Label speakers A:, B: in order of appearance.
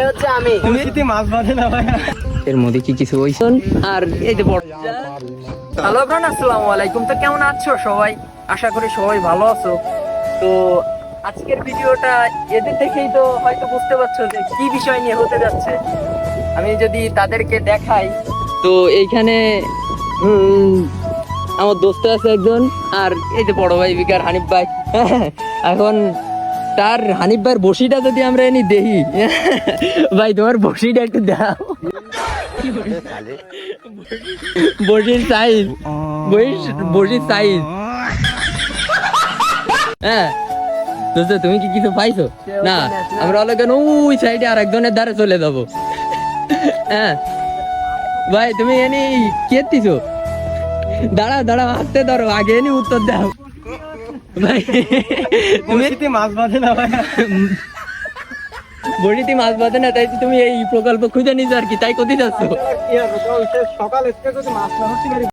A: হচ্ছে আমি।
B: তুমি মাছ বাঁধে না ভাই,
A: এর মধ্যে কি কিছু হইছে? আর এই যে বড় হ্যালো ব্রান, আসসালামু আলাইকুম। তো কেমন আছো সবাই? আশা করি সবাই ভালো আছো। তো আজকের ভিডিওটা এদের দেখেই তো হয়তো বুঝতে পারছো যে কি বিষয় নিয়ে হতে যাচ্ছে। আমি যদি তাদেরকে দেখাই, তো এইখানে আমার দোস্ত আছে একজন, আর এই যে বড় ভাই বিকার হানিফ ভাই। এখন তার হানিফ ভাইয়ের বসিটা যদি আমরা এনে দেখি, ভাই তোমার বসিটা একটু দাও। Basir size, Basir size. হ্যাঁ দোস্ত, তুমি কি কিছু পাইছো? না, আমরা অলগেন ওই সাইডে আর একজনের ধারে চলে যাবো। হ্যাঁ ভাই, তুমি এনি কেতিছো? দাঁড়াও দাঁড়াও, হাতে ধরো, আগে এনি উত্তর দাও। ভাই তুমি
B: মাছ বাঁধে না ভাই,
A: বড়িতে মাছ বাঁধে না, তাই তুমি এই প্রকল্প খুঁজে নিছো আর কি, তাই কোথায় যাচ্ছ?
B: সকাল থেকে যদি মাছ না হচ্ছে